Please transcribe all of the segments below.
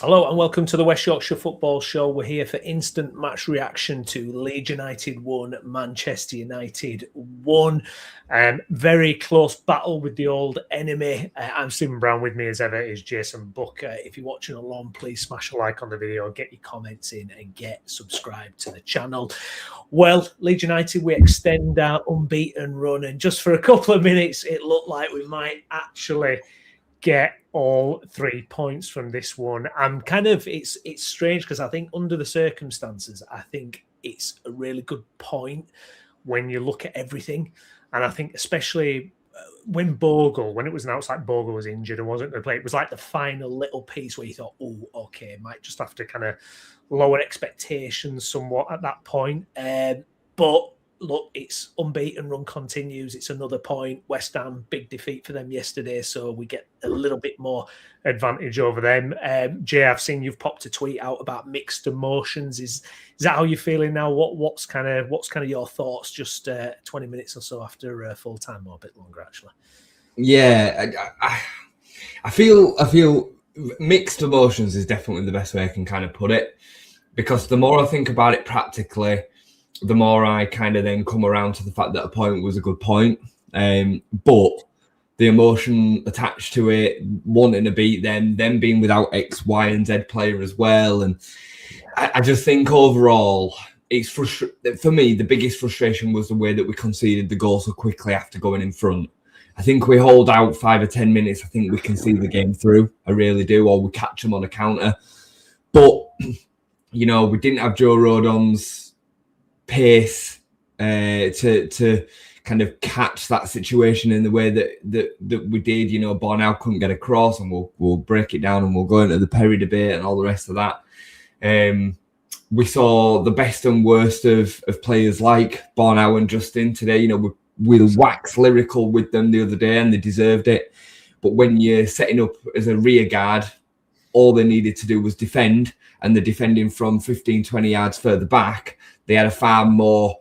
Hello and welcome to the West Yorkshire Football Show. We're here for instant match reaction to Leeds United 1, Manchester United 1. Very close battle with the old enemy. I'm Stephen Brown. With me as ever is Jason Buck. If you're watching along, please smash a like on the video, get your comments in and get subscribed to the channel. Well, Leeds United, we extend our unbeaten run, and just for a couple of minutes, it looked like we might actually get all 3 points from this one. It's strange because I think under the circumstances, I think it's a really good point when you look at everything. And I think especially when it was announced like Bogle was injured and wasn't going to play, it was like the final little piece where you thought, oh, okay, might just have to kind of lower expectations somewhat at that point. But look, it's unbeaten run continues. It's another point. West Ham, big defeat for them yesterday, so we get a little bit more advantage over them. Jay, I've seen you've popped a tweet out about mixed emotions. Is that how you're feeling now? What's kind of your thoughts? Just 20 minutes or so after full time, or a bit longer actually. Yeah, I feel mixed emotions is definitely the best way I can kind of put it, because the more I think about it practically, the more I kind of then come around to the fact that a point was a good point. But the emotion attached to it, wanting to beat them being without X, Y, and Z player as well. And I just think overall, it's for me, the biggest frustration was the way that we conceded the goal so quickly after going in front. I think we hold out 5 or 10 minutes. I think we can see the game through. I really do. Or we catch them on a counter. But, you know, we didn't have Joe Rodon's pace to kind of catch that situation in the way that we did. You know, Bornau couldn't get across, and we'll break it down and we'll go into the Perry debate and all the rest of that. We saw the best and worst of players like Bornau and Justin today. You know, we waxed lyrical with them the other day and they deserved it. But when you're setting up as a rear guard, all they needed to do was defend, and they're defending from 15, 20 yards further back. They had a far more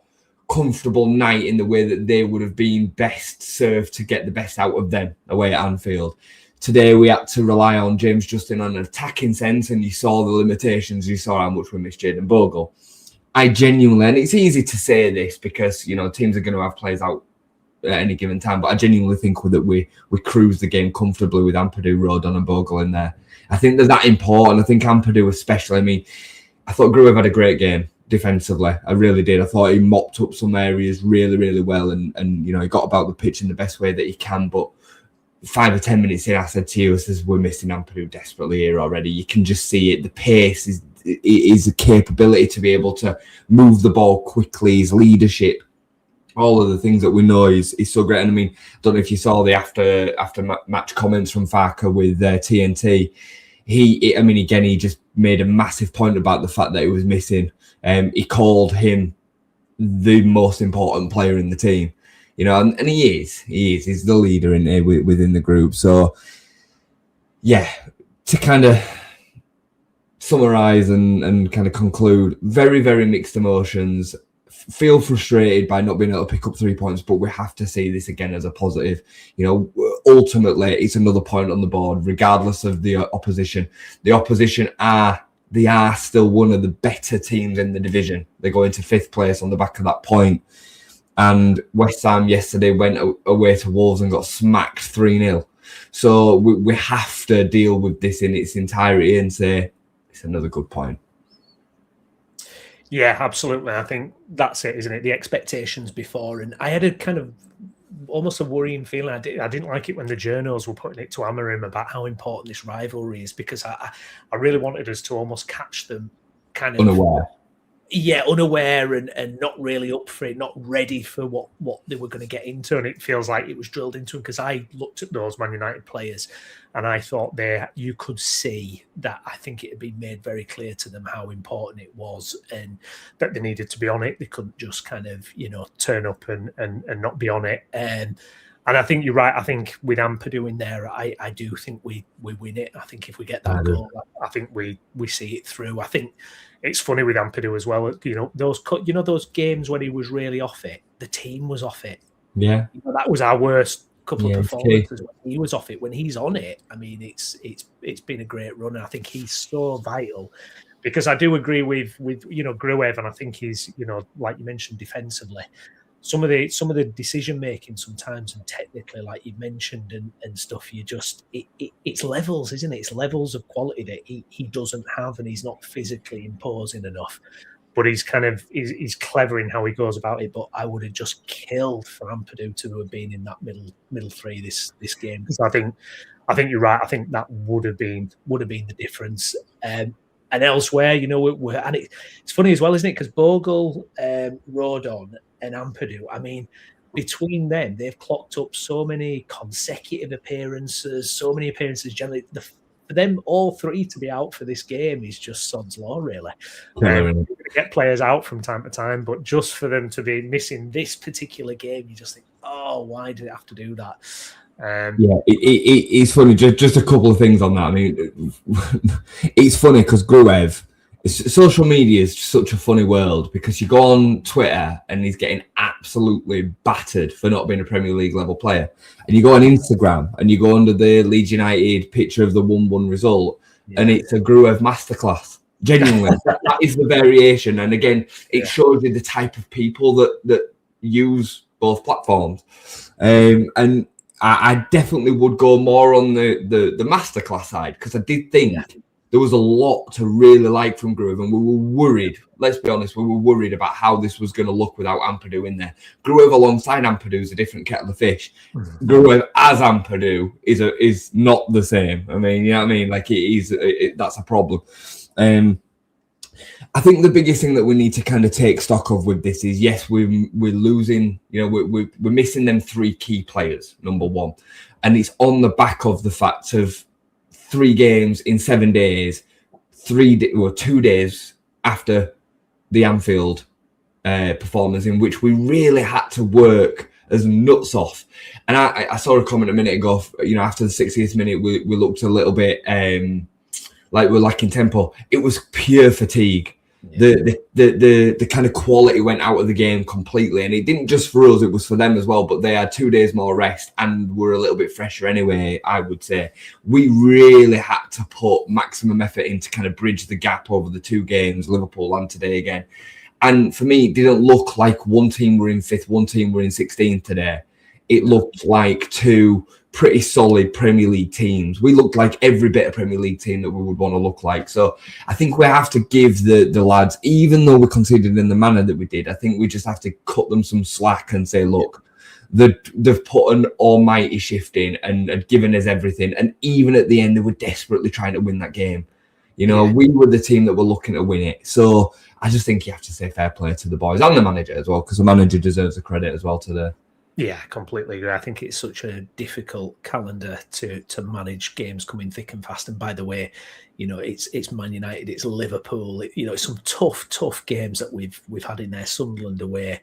comfortable night in the way that they would have been best served to get the best out of them away at Anfield. Today, we had to rely on James Justin on an attacking sense, and you saw the limitations. You saw how much we missed Jayden Bogle. I genuinely, and it's easy to say this because, you know, teams are going to have players out at any given time, but I genuinely think that we cruised the game comfortably with Ampadu, Rodon and Bogle in there. I think that important. I think Ampadu especially. I mean, I thought Gruev had a great game defensively. I really did. I thought he mopped up some areas really, really well, and you know, he got about the pitch in the best way that he can. But 5 or 10 minutes in, I said to you, we're missing Ampadu desperately here already. You can just see it. The pace is a capability to be able to move the ball quickly, his leadership, all of the things that we know is so great. And I mean, I don't know if you saw the after match comments from Farker with TNT. He just made a massive point about the fact that he was missing. He called him the most important player in the team, you know, and he is. He's the leader within the group. So, yeah, to kind of summarize and kind of conclude, very, very mixed emotions. Feel frustrated by not being able to pick up 3 points, but we have to see this again as a positive. You know, ultimately, it's another point on the board, regardless of the opposition. The opposition are still one of the better teams in the division. They go into 5th place on the back of that point. And West Ham yesterday went away to Wolves and got smacked 3-0. So we have to deal with this in its entirety and say it's another good point. Yeah, absolutely. I think that's it, isn't it? The expectations before. And I had a kind of almost a worrying feeling. I didn't like it when the journals were putting it to hammer him about how important this rivalry is, because I really wanted us to almost catch them kind of unaware. Yeah, unaware and not really up for it, not ready for what they were going to get into. And it feels like it was drilled into them, because I looked at those Man United players and I thought you could see that. I think it had been made very clear to them how important it was and that they needed to be on it. They couldn't just kind of, you know, turn up and not be on it. And I think you're right. I think with Ampadu in there, I do think we win it. I think if we get that goal, I think we see it through. I think it's funny with Ampadu as well. You know, those games when he was really off it, the team was off it. Yeah, you know, that was our worst couple of performances when he was off it. When he's on it, I mean, it's been a great run. And I think he's so vital, because I do agree with Gruev, and I think he's, like you mentioned, defensively, some of the decision making sometimes, and technically, like you mentioned, and stuff, it's levels, isn't it? It's levels of quality that he doesn't have, and he's not physically imposing enough. But he's he's clever in how he goes about it. But I would have just killed for Ampadu to have been in that middle three this game, because I think you're right. I think that would have been the difference. And elsewhere, and it's funny as well, isn't it? Because Bogle, Rodon, and Ampadu, I mean, between them, they've clocked up so many consecutive appearances, generally. For them, all three to be out for this game is just sod's law, really. Get players out from time to time, but just for them to be missing this particular game, you just think, oh, why did it have to do that? It's funny. Just a couple of things on that. I mean, it's funny because Gruev, social media is such a funny world, because you go on Twitter and he's getting absolutely battered for not being a Premier League level player, and you go on Instagram and you go under the Leeds United picture of the 1-1 result, and it's a Gruev masterclass. Genuinely, that is the variation. And again, it shows you the type of people that use both platforms. And I definitely would go more on the masterclass side, because I did think there was a lot to really like from Gruev, and we were worried. Let's be honest, we were worried about how this was going to look without Ampadu in there. Gruev alongside Ampadu is a different kettle of fish. Gruev as Ampadu is not the same. I mean, you know what I mean? Like that's a problem. I think the biggest thing that we need to kind of take stock of with this is, yes, we're losing. We're missing them three key players. Number one, and it's on the back of the fact of 3 games in 7 days, 2 days after the Anfield performance, in which we really had to work as nuts off. And I saw a comment a minute ago, after the 60th minute, we looked a little bit like we're lacking tempo. It was pure fatigue. The kind of quality went out of the game completely, and it didn't just for us, it was for them as well. But they had 2 days more rest and were a little bit fresher anyway. I would say we really had to put maximum effort in to kind of bridge the gap over the 2 games, Liverpool and today again. And for me, it didn't look like one team were in 5th, one team were in 16th today. It looked like 2 pretty solid Premier League teams. We looked like every bit of Premier League team that we would want to look like. So I think we have to give the lads, even though we conceded in the manner that we did, I think we just have to cut them some slack and say, look, they've put an almighty shift in and given us everything. And even at the end, they were desperately trying to win that game. We were the team that were looking to win it. So I just think you have to say fair play to the boys and the manager as well, because the manager deserves the credit as well today. Yeah, completely agree. I think it's such a difficult calendar to manage, games coming thick and fast. And by the way, it's Man United, it's Liverpool, it's some tough games that we've had in there. Sunderland away,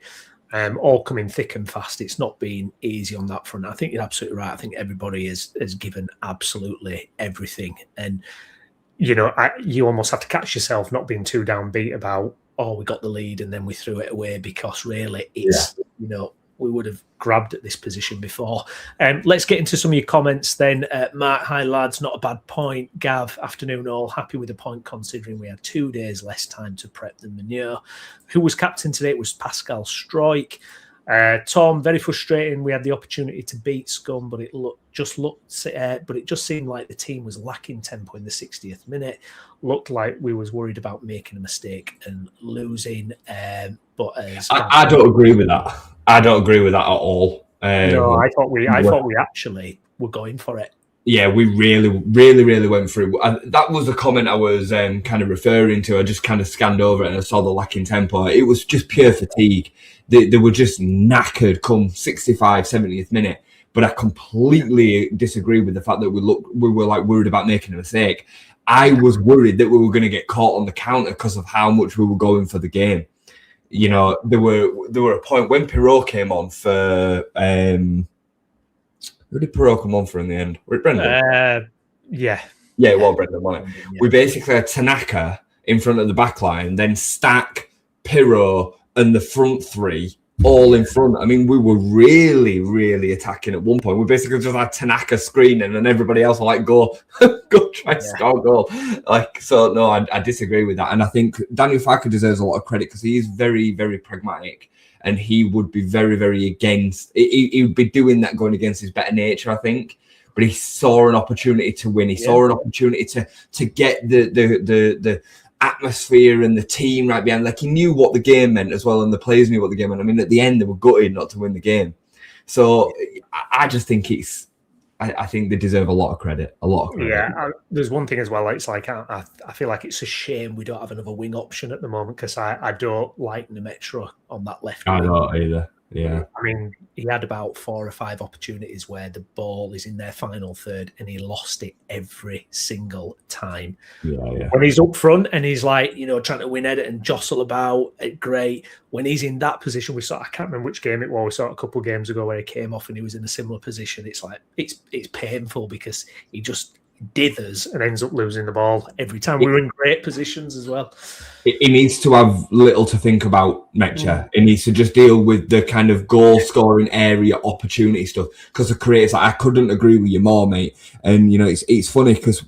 all coming thick and fast. It's not been easy on that front. I think you're absolutely right. I think everybody has given absolutely everything, and you almost have to catch yourself not being too downbeat about, oh, we got the lead and then we threw it away, because really it's we would have grabbed at this position before. Let's get into some of your comments then. Mark, hi lads, not a bad point. Gav, afternoon all, happy with the point considering we had 2 days less time to prep than Manure. Who was captain today? It was Pascal Stroik. Tom, very frustrating. We had the opportunity to beat Scum, but it just seemed like the team was lacking tempo in the 60th minute. Looked like we was worried about making a mistake and losing. But I don't agree with that. I don't agree with that at all. No, I thought we actually were going for it. Yeah, we really went through. That was the comment I was kind of referring to. I just kind of scanned over it and I saw the lacking tempo. It was just pure fatigue. They were just knackered come 65, 70th minute. But I completely disagree with the fact that we were like worried about making a mistake. I was worried that we were going to get caught on the counter because of how much we were going for the game. There were a point when Pirot came on for who did Pirot come on for in the end? Was it Brendan? Yeah, it was Brendan, wasn't it? Yeah. We basically had Tanaka in front of the back line, then Stack, Pirot, and the front three all in front. I mean, we were really, really attacking at one point. We basically just had Tanaka screening and everybody else were like, go try to score a goal. Like, so no, I disagree with that. And I think Daniel Farke deserves a lot of credit because he is very, very pragmatic and he would be very, very against, he would be doing that going against his better nature, I think. But he saw an opportunity to win. He saw an opportunity to get the atmosphere and the team right behind. Like, he knew what the game meant as well, and the players knew what the game meant. I mean, at the end, they were gutted not to win the game. So I just think I think they deserve a lot of credit. Yeah, there's one thing as well. It's like I feel like it's a shame we don't have another wing option at the moment because I don't like Nemetro on that left wing. I don't either. Yeah, I mean, he had about 4 or 5 opportunities where the ball is in their final third and he lost it every single time. Yeah. When he's up front and he's like, trying to win it and jostle about, great. When he's in that position, I can't remember which game it was. We saw it a couple of games ago where he came off and he was in a similar position. It's like, it's painful because he just dithers and ends up losing the ball every time. We're in great positions as well. He needs to have little to think about, Mecha. He needs to just deal with the kind of goal-scoring area opportunity stuff. Because the creators, I couldn't agree with you more, mate. And, it's funny because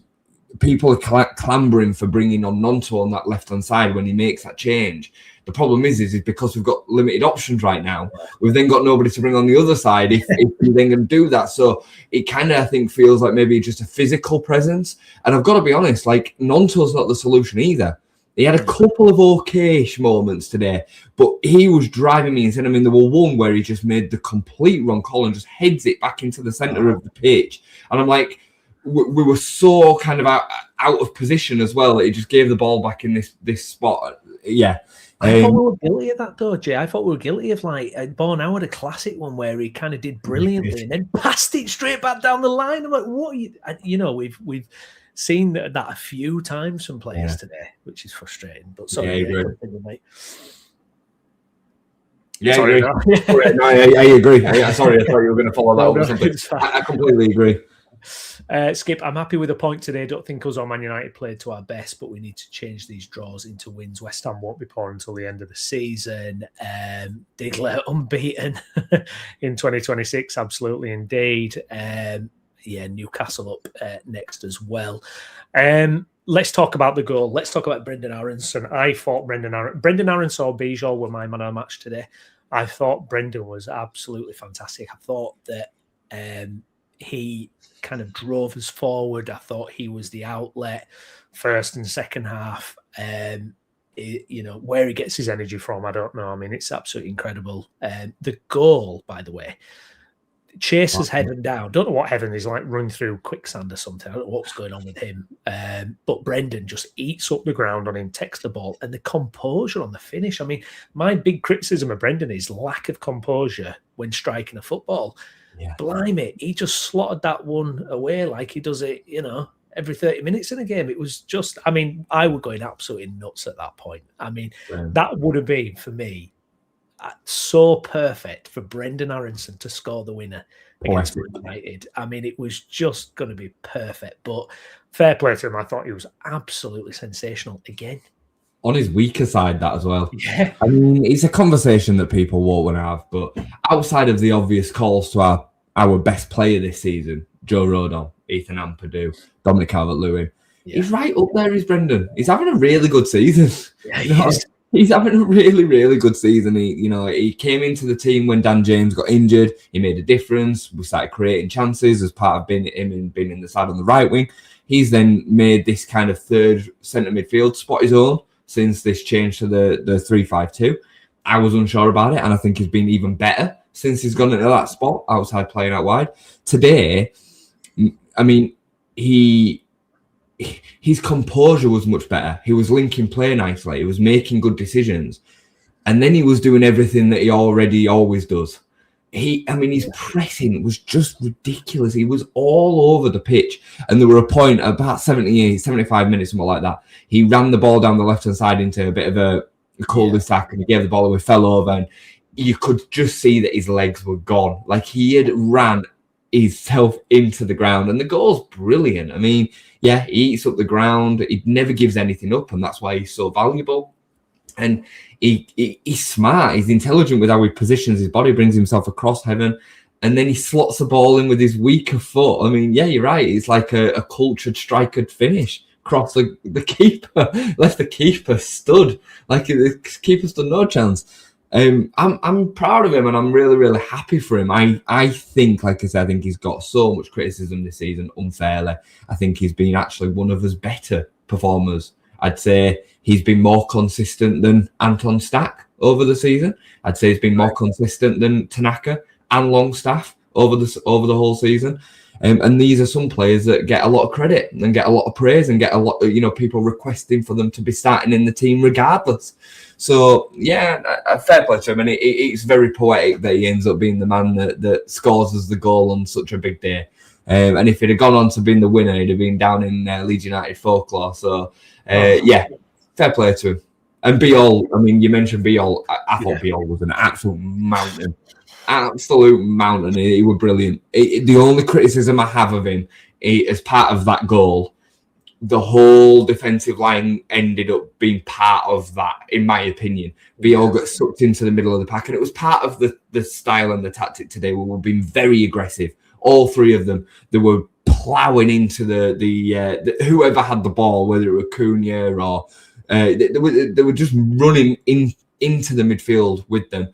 people are clambering for bringing on Nonto on that left-hand side when he makes that change. The problem is because we've got limited options right now. We've then got nobody to bring on the other side if we then going to do that. So it kind of, I think, feels like maybe just a physical presence. And I've got to be honest, like, Nonto's not the solution either. He had a couple of okay-ish moments today, but he was driving me insane. I mean, there were one where he just made the complete wrong call and just heads it back into the centre of the pitch. And I'm like, we were so kind of out of position as well that he just gave the ball back in this spot. Yeah. I thought we were guilty of that though, Jay. I thought we were guilty of Born Howard, a classic one where he kind of did brilliantly and then passed it straight back down the line. I'm like, what are you? We've seen that a few times from players today, which is frustrating. But sorry, mate. Yeah, sorry, I agree. No, I agree. Sorry, I thought you were going to follow that up with something. I completely agree. Skip, I'm happy with the point today. Don't think us or Man United played to our best, but we need to change these draws into wins. West Ham won't be poor until the end of the season. Diggler unbeaten in 2026, absolutely indeed. Newcastle up next as well. Let's talk about the goal. Let's talk about Brendan Aronson. I thought Brendan Aronson or Bijol were my man of the match today. I thought Brendan was absolutely fantastic. I thought that he kind of drove us forward. I thought he was the outlet first and second half. Where he gets his energy from, I don't know. I mean, it's absolutely incredible. The goal, by the way, chases heaven down. Don't know what heaven is like, run through quicksand or something. I don't know what's going on with him. But Brendan just eats up the ground on him, takes the ball, and the composure on the finish. I mean, my big criticism of Brendan is lack of composure when striking a football. Yeah. Blimey, he just slotted that one away like he does it, every 30 minutes in a game. It was just, I mean, I was going absolutely nuts at that point. I mean, that would have been, for me, so perfect for Brendan Aronson to score the winner against United. I mean, it was just going to be perfect. But fair play to him. I thought he was absolutely sensational again. On his weaker side, that as well. Yeah. I mean, it's a conversation that people won't want to have, but outside of the obvious calls to our best player this season, Joe Rodon, Ethan Ampadu, Dominic Calvert-Lewin, he's right up there, is Brendan. He's having a really good season. Yeah, he's having a really, really good season. He came into the team when Dan James got injured. He made a difference. We started creating chances as part of being in the side on the right wing. He's then made this kind of third centre midfield spot his own since this change to the 3-5-2. I was unsure about it, and I think he's been even better since he's gone into that spot outside playing out wide. Today, I mean, his composure was much better. He was linking play nicely. He was making good decisions. And then he was doing everything that he already always does. His pressing was just ridiculous. He was all over the pitch. And there were a point, about 75 minutes, something like that, he ran the ball down the left-hand side into a bit of a cul-de-sac and he gave the ball away, fell over, and you could just see that his legs were gone. Like, he had ran himself into the ground. And the goal's brilliant. I mean, yeah, he eats up the ground. He never gives anything up, and that's why he's so valuable. And he's smart, he's intelligent with how he positions his body, brings himself across heaven, and then he slots the ball in with his weaker foot. I mean, yeah, you're right. It's like a cultured striker finish. Cross the keeper, left the keeper stood. Like the keeper stood no chance. I'm proud of him, and I'm really, really happy for him. I think, like I said, I think he's got so much criticism this season unfairly. I think he's been actually one of his better performers. I'd say he's been more consistent than Anton Stack over the season. I'd say he's been more consistent than Tanaka and Longstaff over the whole season. And these are some players that get a lot of credit and get a lot of praise and get a lot of, people requesting for them to be starting in the team regardless. So, yeah, a fair play to him. And it's very poetic that he ends up being the man that scores us the goal on such a big day. And if he'd have gone on to being the winner, he'd have been down in Leeds United folklore. So, yeah, fair play to him. And Biol, I mean, you mentioned Biol. I thought Biol was an absolute mountain. Absolute mountain. He was brilliant. The only criticism I have of him as part of that goal, the whole defensive line ended up being part of that, in my opinion. Biol got sucked into the middle of the pack, and it was part of the style and the tactic today. We were being very aggressive. All three of them, they were ploughing into the whoever had the ball, whether it was Cunha or they were just running into the midfield with them.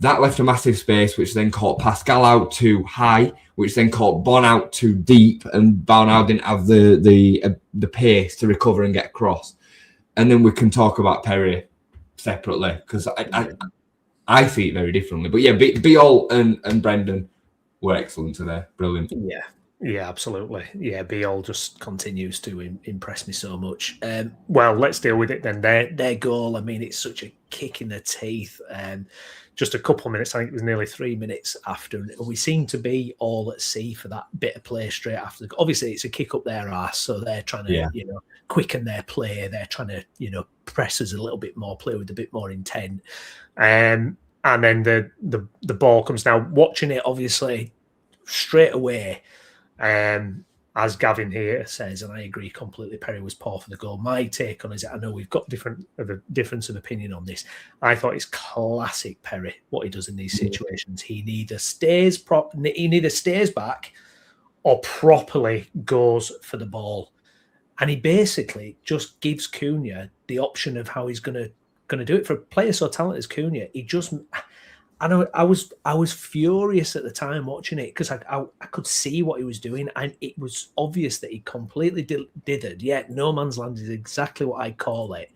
That left a massive space, which then caught Pascal out too high, which then caught Bon out too deep, and Bon now didn't have the pace to recover and get across. And then we can talk about Perry separately, because I see it very differently. But yeah, Biol and Brendan were excellent today. Brilliant. Yeah, absolutely. Yeah, Biol just continues to impress me so much. Well, let's deal with it then. Their goal, I mean, it's such a kick in the teeth. Just a couple of minutes, I think it was nearly 3 minutes after, we seem to be all at sea for that bit of play straight after. Obviously, it's a kick up their arse, so they're trying to, quicken their play. They're trying to, press us a little bit more, play with a bit more intent. And then the ball comes down. Watching it, obviously, straight away, as Gavin here says, and I agree completely, Perry was poor for the goal. My take on it is, I know we've got difference of opinion on this. I thought it's classic Perry, what he does in these situations. He neither stays back or properly goes for the ball. And he basically just gives Cunha the option of how he's going to do it. For a player so talented as Cunha, he just... I know I was furious at the time watching it, because I could see what he was doing, and it was obvious that he completely dithered. Yeah, no man's land is exactly what I call it.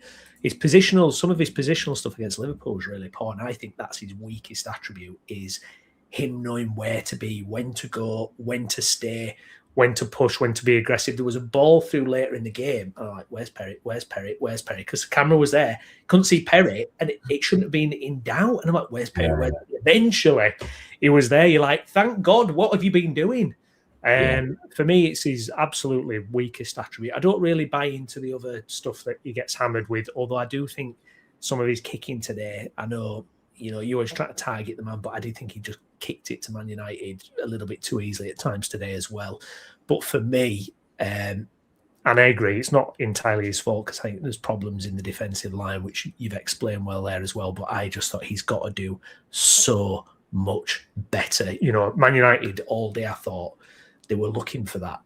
Some of his positional stuff against Liverpool was really poor, and I think that's his weakest attribute, is him knowing where to be, when to go, when to stay, when to push, when to be aggressive. There was a ball through later in the game. I'm like, where's Perry? Where's Perry? Where's Perry? Because the camera was there. Couldn't see Perry, and it shouldn't have been in doubt. And I'm like, where's Perry? Where's Perry? Eventually, he was there. You're like, thank God, what have you been doing? For me, it's his absolutely weakest attribute. I don't really buy into the other stuff that he gets hammered with, although I do think some of his kicking today, I know, you always try to target the man, but I do think he just kicked it to Man United a little bit too easily at times today as well. But for me, and I agree, it's not entirely his fault, because I think there's problems in the defensive line, which you've explained well there as well. But I just thought he's got to do so much better. Man United all day, I thought they were looking for that,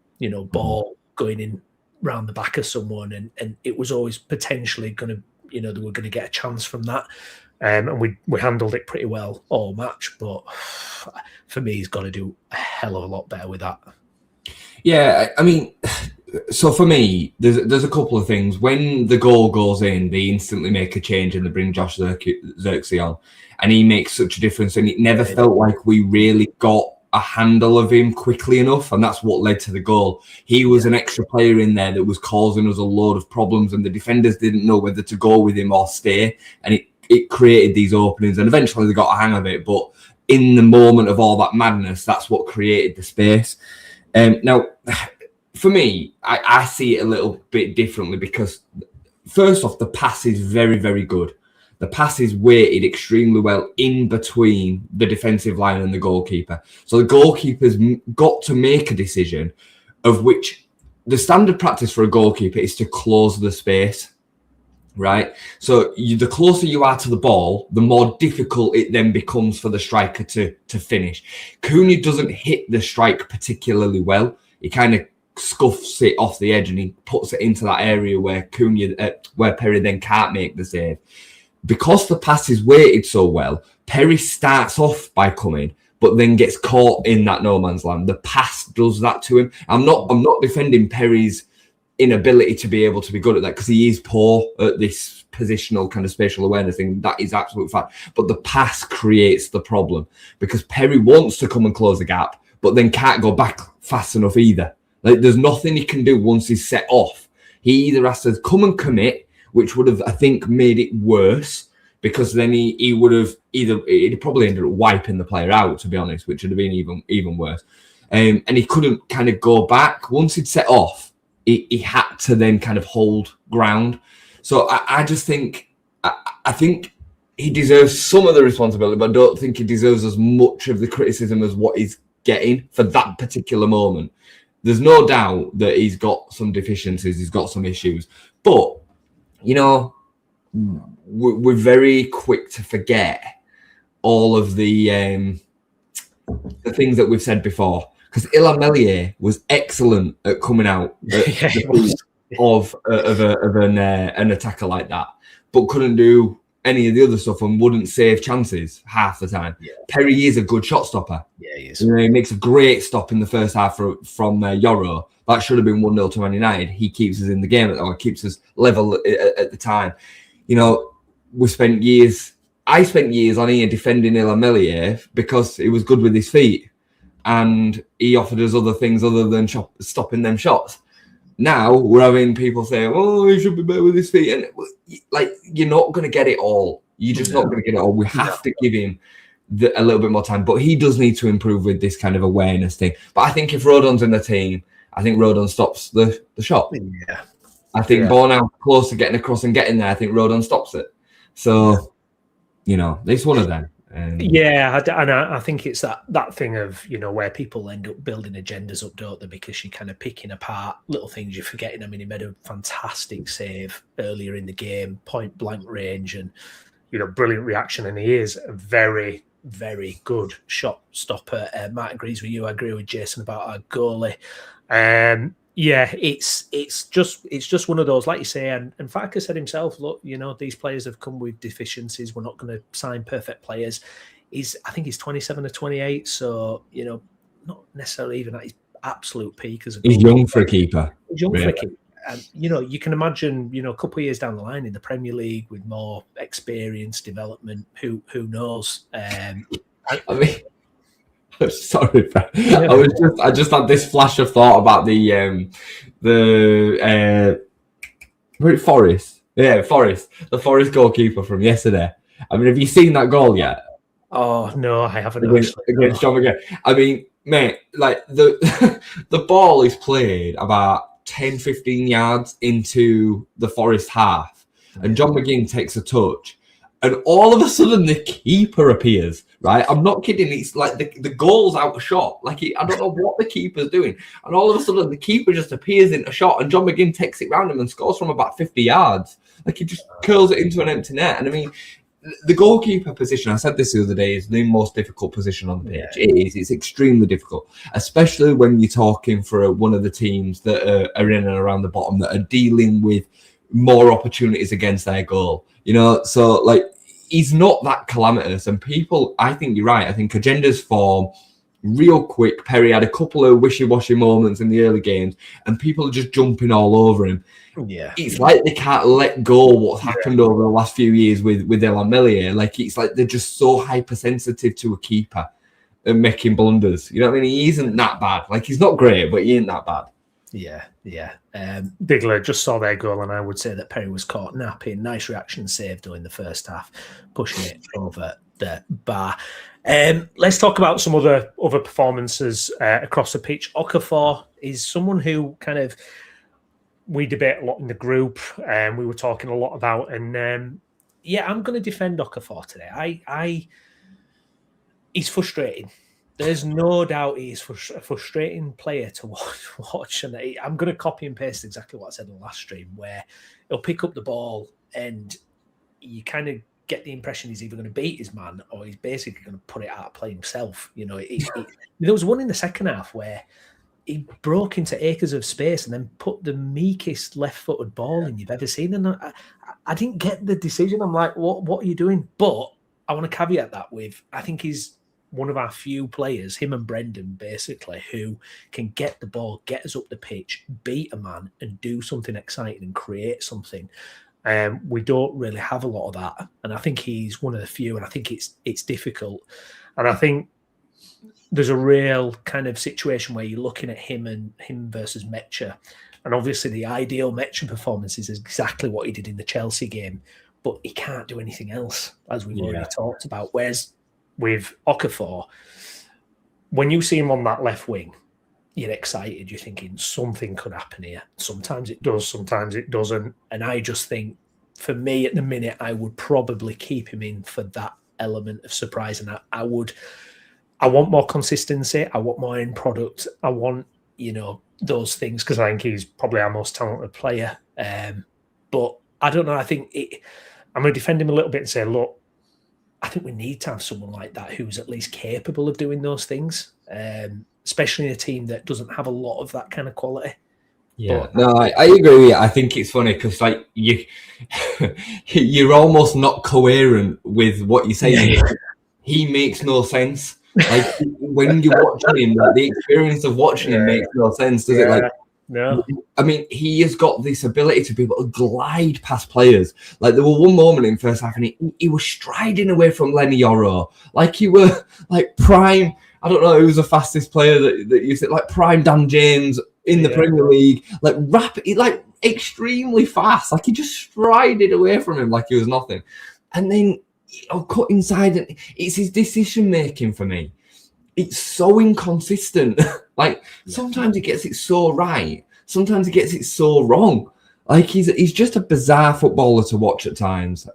ball going in round the back of someone, and it was always potentially going to, they were going to get a chance from that. And we handled it pretty well all match, but for me, he's got to do a hell of a lot better with that. Yeah, I mean, so for me, there's a couple of things. When the goal goes in, they instantly make a change and they bring Josh Zirkzee on, and he makes such a difference. And it never felt like we really got a handle of him quickly enough, and that's what led to the goal. He was an extra player in there that was causing us a load of problems, and the defenders didn't know whether to go with him or stay, and it created these openings, and eventually they got a hang of it. But in the moment of all that madness, that's what created the space. Now, for me, I see it a little bit differently, because first off, the pass is very, very good. The pass is weighted extremely well in between the defensive line and the goalkeeper. So the goalkeeper's got to make a decision, of which the standard practice for a goalkeeper is to close the space. right? So the closer you are to the ball, the more difficult it then becomes for the striker to finish. Cunha doesn't hit the strike particularly well. He kind of scuffs it off the edge and he puts it into that area where where Perry then can't make the save. Because the pass is weighted so well, Perry starts off by coming, but then gets caught in that no man's land. The pass does that to him. I'm not defending Perry's inability to be able to be good at that, because he is poor at this positional kind of spatial awareness thing. That is absolute fact. But the pass creates the problem, because Perry wants to come and close the gap, but then can't go back fast enough either. Like, there's nothing he can do once he's set off. He either has to come and commit, which would have, I think, made it worse, because then he would have he'd probably ended up wiping the player out, to be honest, which would have been even worse. And he couldn't kind of go back. Once he'd set off, he had to then kind of hold ground. So I just think, I think he deserves some of the responsibility, but I don't think he deserves as much of the criticism as what he's getting for that particular moment. There's no doubt that he's got some deficiencies, he's got some issues, but, you know, we're very quick to forget all of the things that we've said before. Because Illan Meslier was excellent at coming out of an attacker like that, but couldn't do any of the other stuff and wouldn't save chances half the time. Yeah. Perry is a good shot stopper. Yeah, he is. You know, he makes a great stop in the first half from Yoro. That should have been 1-0 to Man United. He keeps us in the game, or keeps us level at the time. You know, I spent years on here defending Illan Meslier because he was good with his feet, and he offered us other things other than stopping them shots. Now we're having people saying, "Oh, he should be better with his feet," and like, you're not going to get it all. You're just not going to get it all. We have to give him a little bit more time, but he does need to improve with this kind of awareness thing. But I think if Rodon's in the team, I think Rodon stops the shot. Yeah, I think Bornau close to getting across and getting there. I think Rodon stops it. So, you know, it's one of them. I think it's that thing of, you know, where people end up building agendas up, don't they? Because you're kind of picking apart little things, you're forgetting. I mean, he made a fantastic save earlier in the game, point blank range, and, you know, brilliant reaction. And he is a very, very good shot stopper. Matt agrees with you. I agree with Jason about our goalie. It's just one of those, like you say, and Farke said himself, look, you know, these players have come with deficiencies. We're not going to sign perfect players. I think he's 27 or 28, so, you know, not necessarily even at his absolute peak as a goalkeeper. He's young for a keeper. He's young for a keeper. And, you know, you can imagine, you know, a couple of years down the line in the Premier League with more experience, development, who knows? I mean, sorry, I just had this flash of thought about the Forest. Yeah, Forest. The Forest goalkeeper from yesterday. I mean, have you seen that goal yet? Oh no, I haven't. Against John McGinn. I mean, mate, like the ball is played about 10-15 yards into the Forest half, and John McGinn takes a touch, and all of a sudden the keeper appears. Right, I'm not kidding. It's like the goal's out of shot. Like, I don't know what the keeper's doing, and all of a sudden the keeper just appears in a shot, and John McGinn takes it round him and scores from about 50 yards. Like, he just curls it into an empty net. And I mean, the goalkeeper position, I said this the other day, is the most difficult position on the pitch. Yeah. It is. It's extremely difficult, especially when you're talking for one of the teams that are in and around the bottom that are dealing with more opportunities against their goal. You know, so like, he's not that calamitous, and people, I think you're right. I think agendas form real quick. Perry had a couple of wishy-washy moments in the early games, and people are just jumping all over him. Yeah, it's like they can't let go what's happened over the last few years with Illan Meslier. Like, it's like they're just so hypersensitive to a keeper and making blunders. You know what I mean? He isn't that bad. Like, he's not great, but he ain't that bad. Yeah. Bigler just saw their goal, and I would say that Perry was caught napping. Nice reaction save during the first half, pushing it over the bar. Let's talk about some other performances across the pitch. Okafor is someone who kind of we debate a lot in the group, and we were talking a lot about. And I'm going to defend Okafor today. He's frustrating. There's no doubt he's a frustrating player to watch. And I'm going to copy and paste exactly what I said in the last stream, where he'll pick up the ball and you kind of get the impression he's either going to beat his man or he's basically going to put it out of play himself. There was one in the second half where he broke into acres of space and then put the meekest left-footed ball in you've ever seen. And I didn't get the decision. I'm like, what are you doing? But I want to caveat that with, I think he's one of our few players, him and Brendan, basically, who can get the ball, get us up the pitch, beat a man and do something exciting and create something. We don't really have a lot of that. And I think he's one of the few, and I think it's difficult. And I think there's a real kind of situation where you're looking at him versus Metcher. And obviously the ideal Metcher performance is exactly what he did in the Chelsea game, but he can't do anything else, as we've already talked about. Whereas with Okafor, when you see him on that left wing, you're excited. You're thinking something could happen here. Sometimes it does, sometimes it doesn't. And I just think, for me at the minute, I would probably keep him in for that element of surprise. And I want more consistency. I want more end product. I want, those things, because I think he's probably our most talented player. But I don't know. I think I'm going to defend him a little bit and say, look, I think we need to have someone like that who's at least capable of doing those things, especially in a team that doesn't have a lot of that kind of quality. Yeah, no, I agree with you. I think it's funny because you're almost not coherent with what you're saying. Yeah. He makes no sense. Like when you're watching him, the experience of watching him makes no sense, does it? No. I mean, he has got this ability to be able to glide past players. Like there was one moment in first half, and he was striding away from Lenny Yoro, like he were like prime. I don't know who's the fastest player that you said, like prime Dan James in the Premier League, like rapid, like extremely fast. Like he just strided away from him like he was nothing, and then cut inside, and it's his decision making for me. It's so inconsistent. Sometimes he gets it so right, sometimes he gets it so wrong. Like he's just a bizarre footballer to watch at times.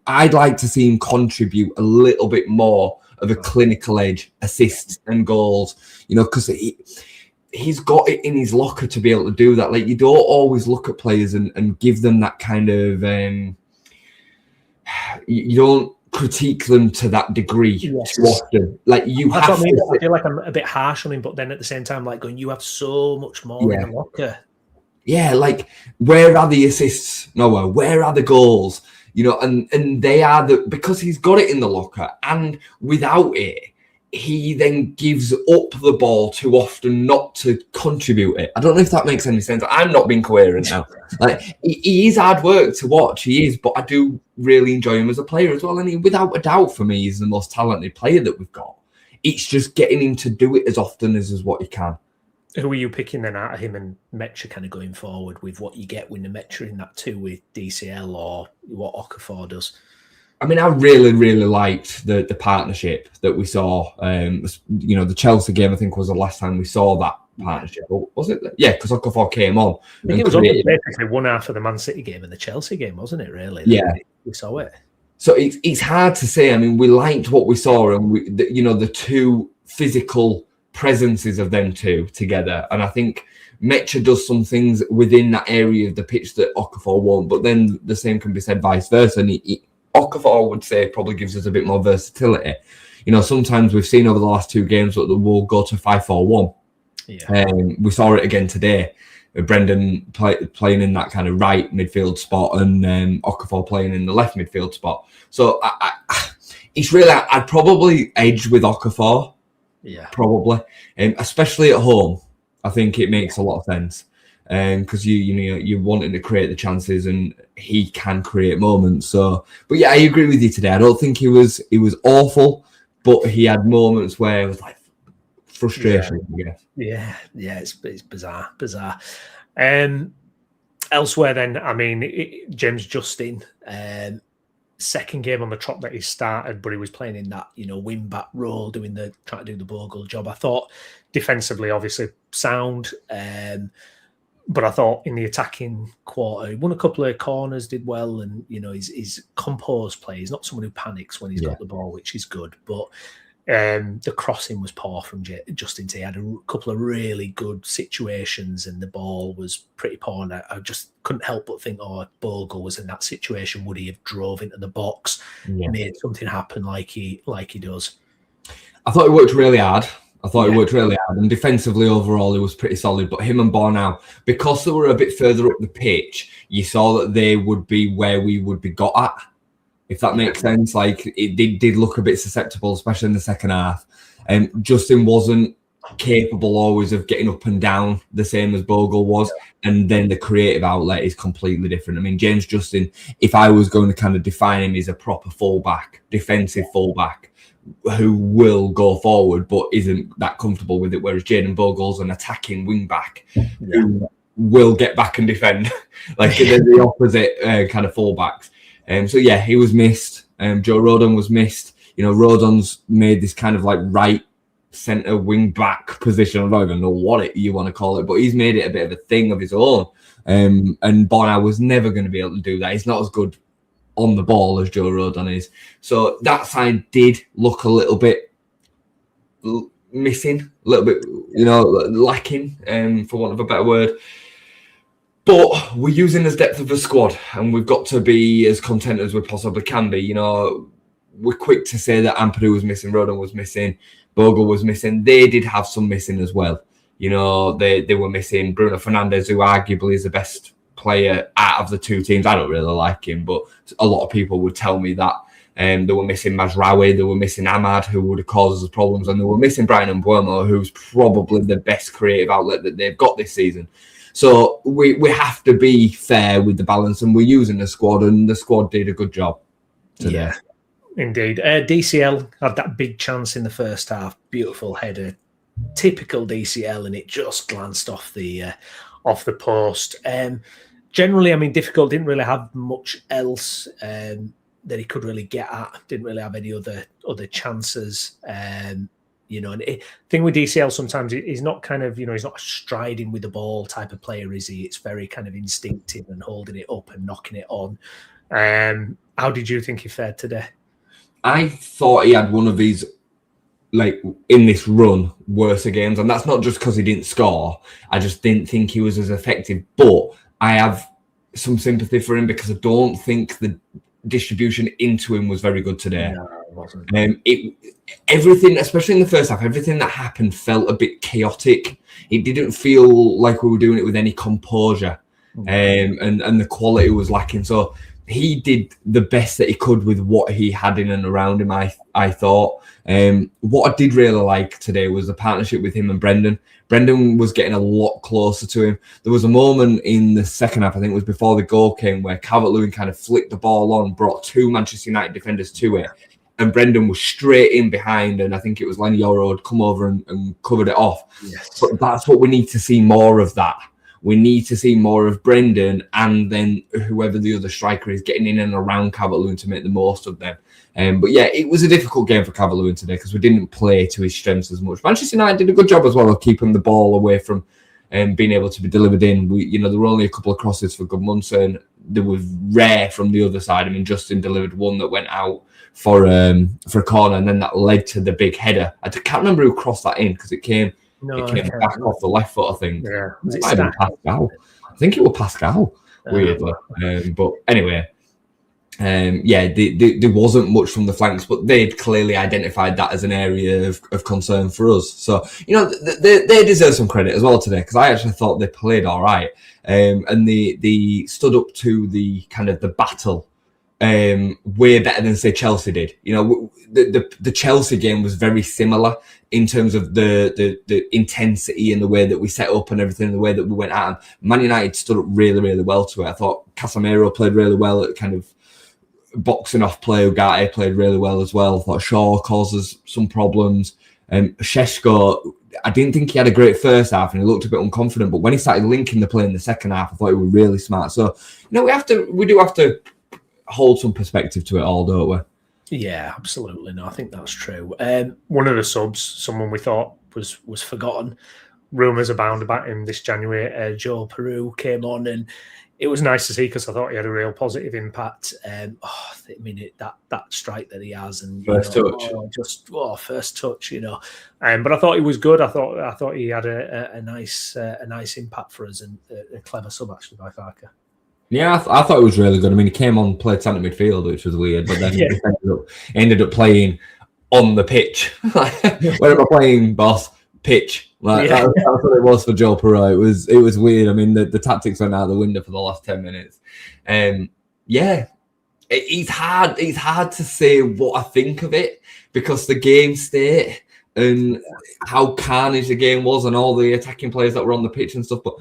I'd like to see him contribute a little bit more of a clinical edge, assists and goals. Because he's got it in his locker to be able to do that. Like you don't always look at players and give them that kind of. You don't critique them to that degree too often. Like you That's have what I mean. to. I feel like I'm a bit harsh on him, but then at the same time, like going, you have so much more in the locker. Yeah, like where are the assists? Nowhere. Where are the goals? And they are because he's got it in the locker, and without it, he then gives up the ball too often not to contribute it. I don't know if that makes any sense. I'm not being coherent now. Like he is hard work to watch, he is, but I do really enjoy him as a player as well. And he, without a doubt, for me, he's the most talented player that we've got. It's just getting him to do it as often as what he can. Who are you picking then out of him and Metcher kind of going forward with what you get when the Metcher in that too with DCL or what Okafor does? I mean, I really, really liked the partnership that we saw. The Chelsea game, I think, was the last time we saw that partnership. Was it? Yeah, because Okafor came on. I think it was basically one half of the Man City game and the Chelsea game, wasn't it, really? Yeah. We saw it. So it's hard to say. I mean, we liked what we saw, and the two physical presences of them two together. And I think Metcher does some things within that area of the pitch that Okafor won't, but then the same can be said vice versa. And Okafor would say probably gives us a bit more versatility. Sometimes we've seen over the last two games that we'll go to 5-4-1. Yeah. We saw it again today. Brendan playing in that kind of right midfield spot and Okafor playing in the left midfield spot. So it's really, I'd probably edge with Okafor. Yeah. Probably. Especially at home. I think it makes a lot of sense. Because you're wanting to create the chances, and he can create moments. So, but yeah, I agree with you today. I don't think he was awful, but he had moments where it was like frustration. Yeah, it's bizarre. Elsewhere, then, I mean, James Justin, second game on the trot that he started, but he was playing in that wing back role, trying to do the Bogle job. I thought defensively, obviously sound. But I thought in the attacking quarter, he won a couple of corners, did well, and he's composed play. He's not someone who panics when he's got the ball, which is good. But The crossing was poor from Justin. He had a couple of really good situations, and the ball was pretty poor. And I just couldn't help but think, oh, if Bogle was in that situation, would he have drove into the box, made something happen like he does? I thought he worked really hard. And defensively overall, he was pretty solid. But him and Bornau, because they were a bit further up the pitch, you saw that they would be where we would be got at, if that makes sense. Like, it did look a bit susceptible, especially in the second half. Justin wasn't capable always of getting up and down the same as Bogle was. And then the creative outlet is completely different. I mean, James Justin, if I was going to kind of define him, is a proper fullback, defensive fullback, who will go forward but isn't that comfortable with it, whereas Jayden Bogle's an attacking wing back who will get back and defend. Like, they're the opposite kind of fullbacks. So yeah, he was missed. Joe Rodon was missed. You know, Rodon's made this kind of like right centre wing back position. I don't even know what you want to call it, but he's made it a bit of a thing of his own. And Bornau was never going to be able to do that. He's not as good on the ball as Joe Rodon is. So that side did look a little bit missing, a little bit, you know, lacking, for want of a better word. But we're using as depth of a squad, and we've got to be as content as we possibly can be. You know, we're quick to say that Ampadu was missing, Rodon was missing, Bogle was missing. They did have some missing as well. You know, they were missing Bruno Fernandes, who arguably is the best player out of the two teams. I don't really like him, but a lot of people would tell me that. They were missing Mazraoui, they were missing Ahmad, who would have caused us problems, and they were missing Brian Mbeumo, who's probably the best creative outlet that they've got this season. So we have to be fair with the balance, and we're using the squad, and the squad did a good job today. Yeah, indeed. DCL had that big chance in the first half, beautiful header, typical DCL, and it just glanced off the post. Generally, I mean, difficult, didn't really have much else that he could really get at. Didn't really have any other chances. You know, and the thing with DCL sometimes he's not kind of, you know, he's not a striding with the ball type of player, is he? It's very kind of instinctive and holding it up and knocking it on. How did you think he fared today? I thought he had one of his, like, in this run, worse games, and that's not just because he didn't score. I just didn't think he was as effective. But I have some sympathy for him because I don't think the distribution into him was very good today. No, it wasn't. Everything, especially in the first half, everything that happened felt a bit chaotic. It didn't feel like we were doing it with any composure, and the quality was lacking. So he did the best that he could with what he had in and around him, I thought. What I did really like today was the partnership with him and Brendan. Brendan was getting a lot closer to him. There was a moment in the second half, I think it was before the goal came, where Calvert-Lewin kind of flicked the ball on, brought two Manchester United defenders to it, and Brendan was straight in behind, and I think it was Lenny Yoro had come over and covered it off. Yes. But that's what we need to see more of that. We need to see more of Brendan and then whoever the other striker is getting in and around Calvert-Lewin to make the most of them. But yeah, it was a difficult game for Calvert-Lewin today because we didn't play to his strengths as much. Manchester United did a good job as well of keeping the ball away from being able to be delivered in. There were only a couple of crosses for Gudmundsson. They were rare from the other side. I mean, Justin delivered one that went out for a corner, and then that led to the big header. I can't remember who crossed that in because it came back off the left foot, I think. Yeah. Was it Pascal? I think it was Pascal, weirdly. But anyway, there wasn't much from the flanks, but they'd clearly identified that as an area of concern for us. So, they deserve some credit as well today, because I actually thought they played all right. And they stood up to the kind of the battle way better than, say, Chelsea did. The Chelsea game was very similar in terms of the intensity and the way that we set up and everything, the way that we went at them. Man United stood up really, really well to it. I thought Casemiro played really well at kind of boxing off play. Ugarte played really well as well. I thought Shaw causes some problems. Šeško, I didn't think he had a great first half and he looked a bit unconfident, but when he started linking the play in the second half, I thought he was really smart. So, we do have to hold some perspective to it all, don't we? Yeah, absolutely. No, I think that's true. One of the subs, someone we thought was forgotten. Rumours abound about him this January. Joe Peru came on, and it was nice to see because I thought he had a real positive impact. That strike that he has, and first touch, first touch, But I thought he was good. I thought he had a nice impact for us, and a clever sub actually by Farker. Yeah, I thought it was really good. I mean, he came on, played centre midfield, which was weird, but then he ended up playing on the pitch. Where am I playing, boss? Pitch. That's what it was for Joe Perreault. It was weird. I mean, the tactics went out the window for the last 10 minutes. It's hard to say what I think of it because the game state and how carnage the game was and all the attacking players that were on the pitch and stuff. But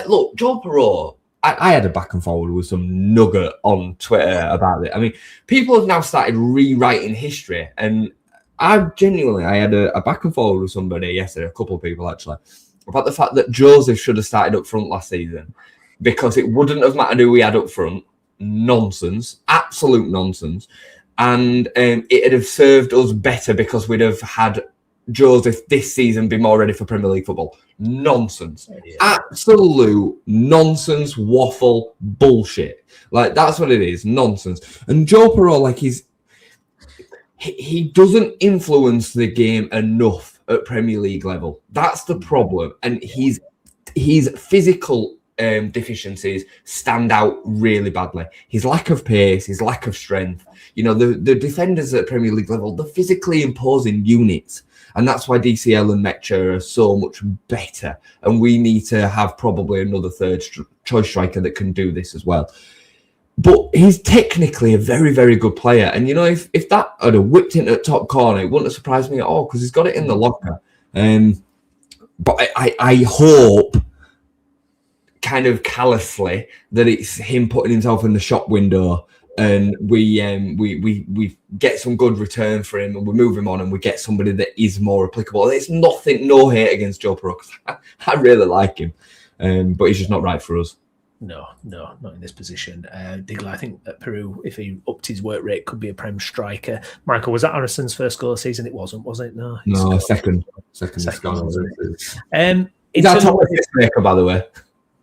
look, Joe Perreault, I had a back and forward with some nugget on Twitter about it. I mean, people have now started rewriting history, and I had a back and forward with somebody yesterday, a couple of people actually, about the fact that Joseph should have started up front last season because it wouldn't have mattered who we had up front. Nonsense, absolute nonsense. And it'd have served us better because we'd have had Joseph this season be more ready for Premier League football. Nonsense. Yeah. Absolute nonsense, waffle, bullshit. That's what it is, nonsense. And Joe Perreault, he doesn't influence the game enough at Premier League level. That's the problem. And his physical deficiencies stand out really badly. His lack of pace, his lack of strength. The defenders at Premier League level, they're physically imposing units. And that's why DCL and Mecha are so much better. And we need to have probably another third choice striker that can do this as well. But he's technically a very, very good player. And, if that had whipped into the top corner, it wouldn't have surprised me at all because he's got it in the locker. But I hope, kind of callously, that it's him putting himself in the shop window and we get some good return for him and we move him on and we get somebody that is more applicable. It's no hate against Joe Perreault because I really like him, but he's just not right for us. No, not in this position. Digler, I think that Peru, if he upped his work rate, could be a Prem striker. Michael, was that Harrison's first goal of the season? It wasn't, was it? No, second. He's our top assist maker, by the way.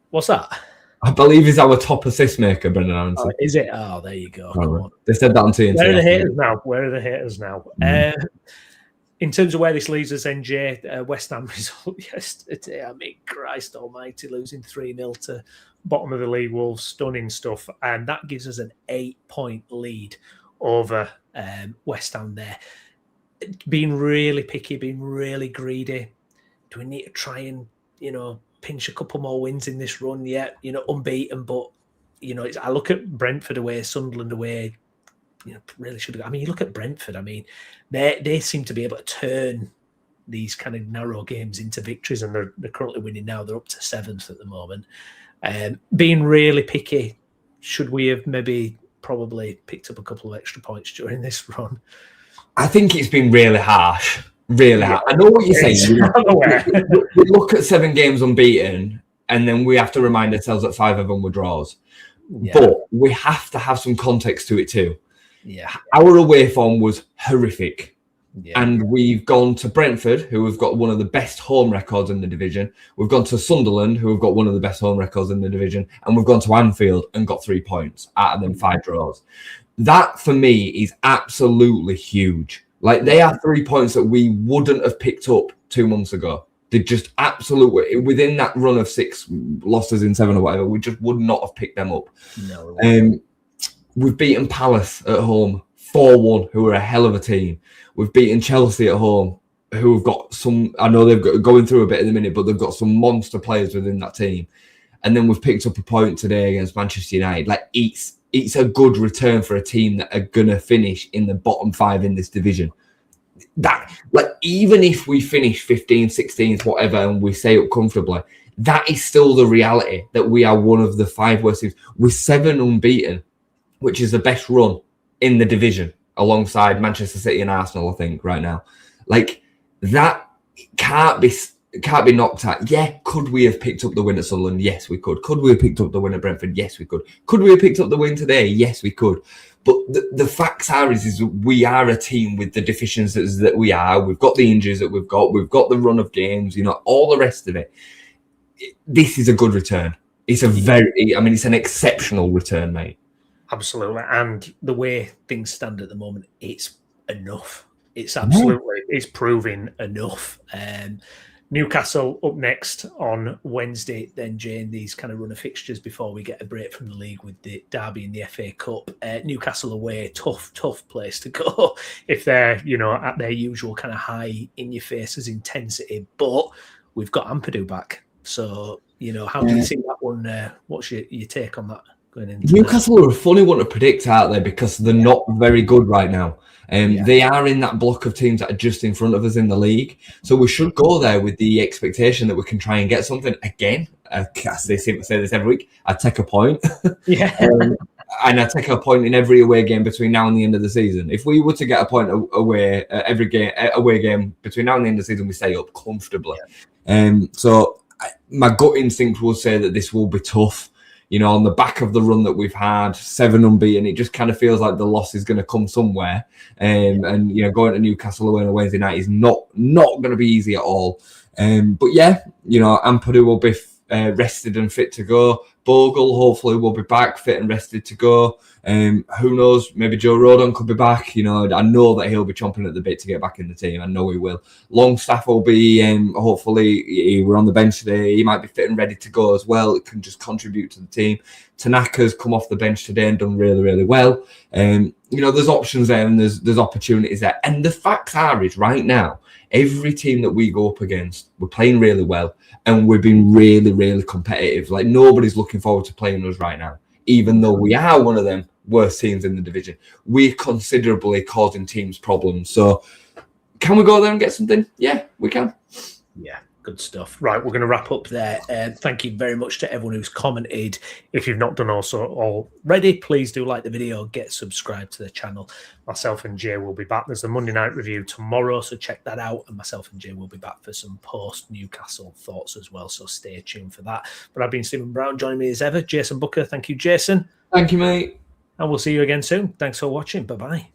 What's that? I believe he's our top assist maker, Brendan Aronson. Is it? Oh, there you go. Come on. They said that on TNT. Where are the haters now? In terms of where this leaves us, NJ, West Ham result yesterday, I mean, Christ almighty, losing 3-0 to bottom of the league Wolves, stunning stuff. And that gives us an 8-point lead over West Ham there. Being really picky, being really greedy. Do we need to try and, pinch a couple more wins in this run yet? Unbeaten, but, I look at Brentford away, Sunderland away, really should have. I mean, you look at Brentford. I mean, they seem to be able to turn these kind of narrow games into victories, and they're currently winning now. They're up to 7th at the moment. Being really picky, should we have probably picked up a couple of extra points during this run? I think it's been really harsh. Really harsh. I know what you're saying. We look at 7 games unbeaten, and then we have to remind ourselves that 5 of them were draws. Yeah. But we have to have some context to it too. Yeah, our away form was horrific, and we've gone to Brentford, who have got one of the best home records in the division. We've gone to Sunderland, who have got one of the best home records in the division, and we've gone to Anfield and got 3 points out of them 5 draws. That for me is absolutely huge. They are 3 points that we wouldn't have picked up 2 months ago. They just absolutely, within that run of 6 losses in 7 or whatever, we just would not have picked them up. No. We've beaten Palace at home 4-1, who are a hell of a team. We've beaten Chelsea at home, who have got some, I know they've got going through a bit in a minute, but they've got some monster players within that team. And then we've picked up a point today against Manchester United. It's a good return for a team that are going to finish in the bottom 5 in this division. That, even if we finish 15th, 16th, whatever, and we stay up comfortably, that is still the reality that we are one of the 5 worst teams. We're 7 unbeaten, which is the best run in the division alongside Manchester City and Arsenal, I think, right now. That can't be knocked at. Yeah, could we have picked up the win at Sunderland? Yes, we could. Could we have picked up the win at Brentford? Yes, we could. Could we have picked up the win today? Yes, we could. But the facts are is we are a team with the deficiencies that we are. We've got the injuries that we've got the run of games, all the rest of it. This is a good return. it's it's an exceptional return, mate. Absolutely. And the way things stand at the moment, it's enough. It's absolutely, it's proving enough. Newcastle up next on Wednesday, then Jay, and these kind of run of fixtures before we get a break from the league with the derby and the FA Cup. Newcastle away, tough place to go if they're, at their usual kind of high in your faces intensity. But we've got Ampadu back. So, how do you see that one? What's your take on that going into Newcastle are a funny one to predict, aren't they? Because they're not very good right now. They are in that block of teams that are just in front of us in the league. So we should go there with the expectation that we can try and get something again. As they seem to say this every week, I take a point. Yeah. And I take a point in every away game between now and the end of the season. If we were to get a point away every away game between now and the end of the season, we stay up comfortably. Yeah. So my gut instinct will say that this will be tough. On the back of the run that we've had, 7 unbeaten, it just kind of feels like the loss is going to come somewhere. And going to Newcastle away on a Wednesday night is not going to be easy at all. But yeah, Ampadu will be rested and fit to go. Bogle hopefully will be back, fit and rested to go. Who knows? Maybe Joe Rodon could be back. I know that he'll be chomping at the bit to get back in the team. I know he will. Longstaff will be. Hopefully, we're on the bench today. He might be fit and ready to go as well. It can just contribute to the team. Tanaka's come off the bench today and done really, really well. There's options there and there's opportunities there. And the facts are is right now, every team that we go up against, we're playing really well and we've been really, really competitive. Like nobody's looking forward to playing us right now, even though we are one of them worst teams in the division. We're considerably causing teams problems. So can we go there and get something? Yeah, we can. Yeah. Good stuff. Right, we're going to wrap up there. Thank you very much to everyone who's commented. If you've not done also already, please do like the video, get subscribed to the channel. Myself and Jay will be back. There's the Monday night review tomorrow, so check that out. And myself and Jay will be back for some post-Newcastle thoughts as well, so stay tuned for that. But I've been Stephen Brown. Joining me as ever, Jason Booker. Thank you, Jason. Thank you, mate. And we'll see you again soon. Thanks for watching. Bye-bye.